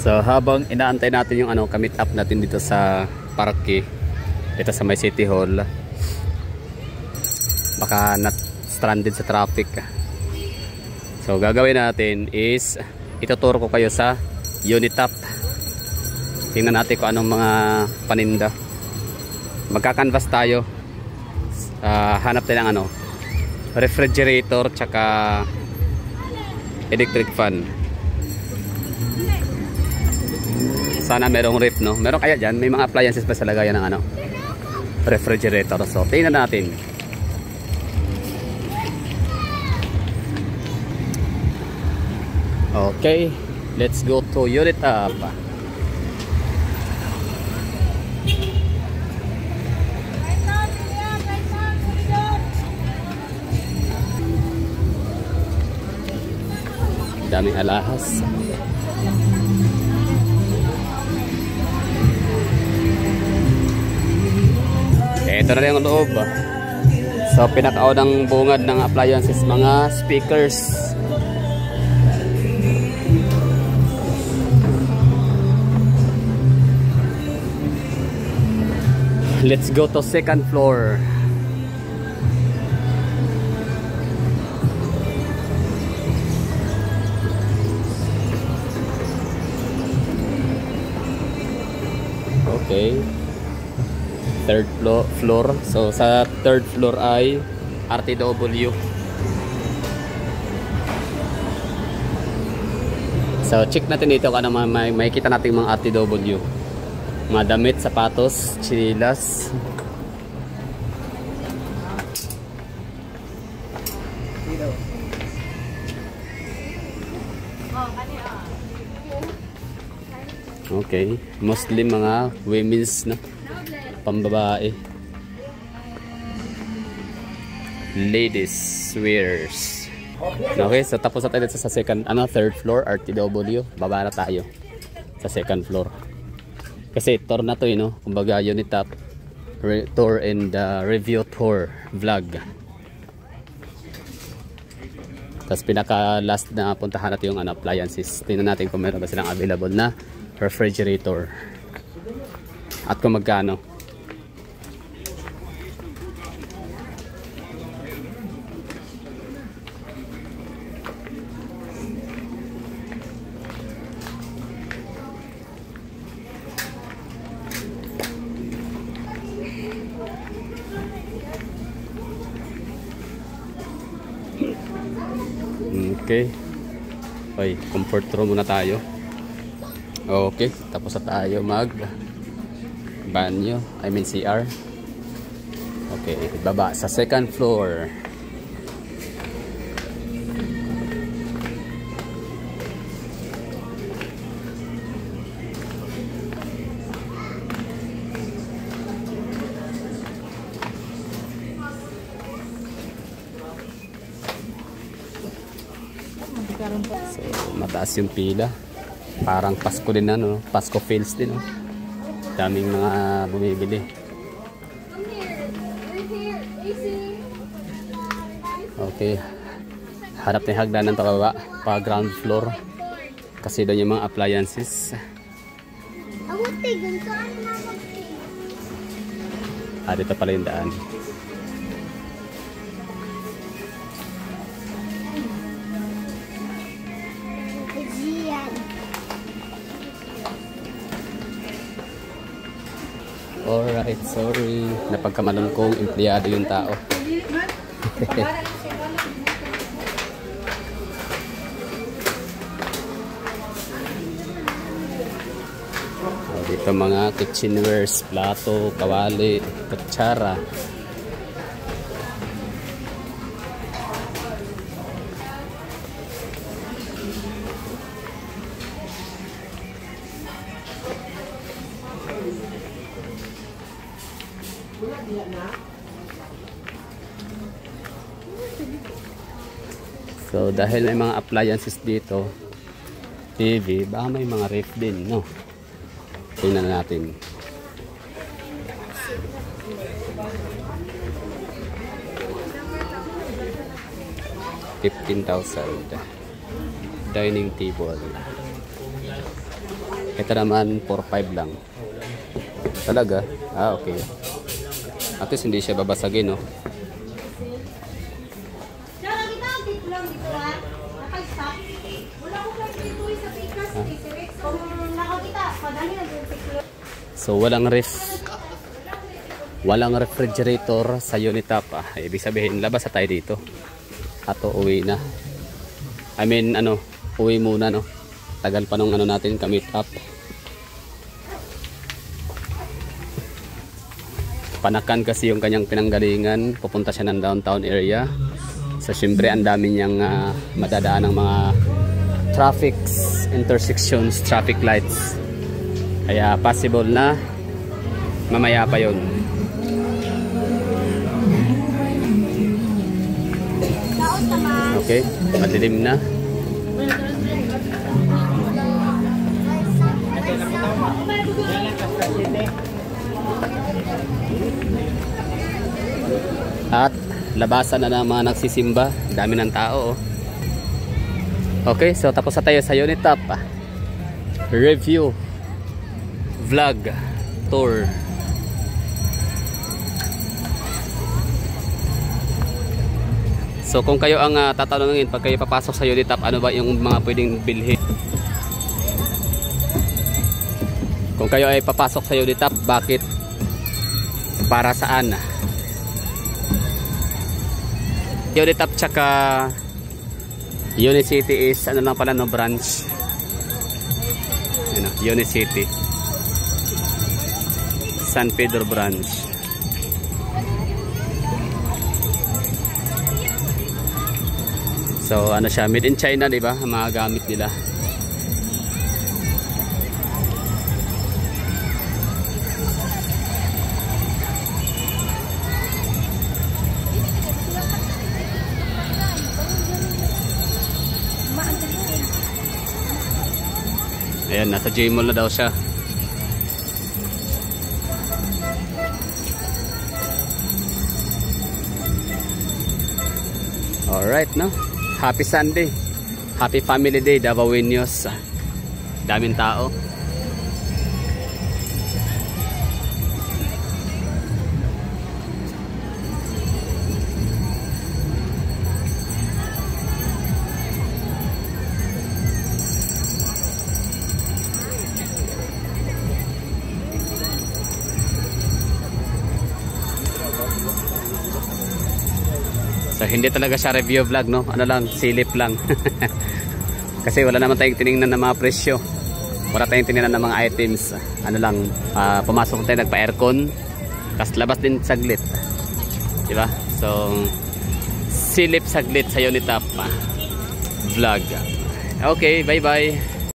So habang inaantay natin yung commit up natin dito sa parke, dito sa may City Hall, baka not stranded sa traffic. So gagawin natin is ituturo ko kayo sa Unitap. Tingnan natin kung anong mga paninda. Magka-canvas tayo. Hanap tayo ng refrigerator tsaka electric fan. Sana merong ref, no? Meron kaya dyan? May mga appliances pa sa lagayan ng refrigerator. So, tingnan natin. Okay, let's go to Unitap. Daming alahas. Ito na rin ang loob. So pinakaunang bungad ng appliances, mga speakers. Let's go to second floor. Okay. Third floor. So sa third floor ay RTW. So check natin dito kung ano may kita natin mga RTW. Mga damit, sapatos, chinelas. Okay, mostly mga women's na pambabae. Ladies wears. Okay, so tapos na tayo dito sa third floor RTW. Baba na tayo sa second floor. Kasi tour na to, kumbaga Unitap tour and review tour vlog. Tapos pinaka last na puntahan natin yung appliances. Tingnan natin kung meron ba silang available na refrigerator at kung magkano. Okay. Okay, comfort room muna tayo. Okay, tapos na tayo mag banyo, CR. Okay, baba sa second floor. So, mataas yung pila. Parang Pasko din Pasko feels din, Daming mga bumibili. Okay. Harap na yung hagdanan pababa, pa ground floor. Kasi doon yung mga appliances. Dito pala yung daan. Alright, sorry. Napagkamalan kong empleyado yung tao. Dito mga kitchenwares, plato, kawali, kutsara. So dahil may mga appliances dito, TV, baka may mga ref din, tingnan natin. $15,000 dining table. Ito naman 4.5 lang. Talaga? Ah, okay. At least hindi siya babasagin, no? So walang refrigerator sa Unitap. Ibig sabihin labas na tayo dito. At uwi na. I mean uwi muna, no. Tagal pa nung natin ka-meet up. Panakan kasi yung kanyang pinanggalingan, pupunta siya ng downtown area. So syempre ang dami niyang madadaan ng mga traffics, intersections, traffic lights. Kaya possible na mamaya pa yun. Okay, madilim na. At labasan na ng mga nagsisimba. Dami ng tao. Okay, so tapos na tayo sa Unitap. Review vlog tour. So kung kayo ang tatanungin pag kayo papasok sa Unitap, ano ba yung mga pwedeng bilhin? Kung kayo ay papasok sa Unitap, bakit? Para saan? Unitap tsaka Unicity is lang pala, no, branch. Unicity San Pedro branch. So siya, made in China, 'di ba? Ang mga gamit nila. Ayan, nasa J-Mall na daw siya. Alright, no? Happy Sunday. Happy Family Day, Davaoenos. Daming tao. So hindi talaga siya review vlog, no? Silip lang. Kasi wala naman tayong tinignan ng mga presyo. Wala tayong tinignan ng mga items. Pumasok tayo, nagpa-aircon. Tapos labas din saglit. Diba? So silip saglit sa Unitap vlog. Okay, bye bye.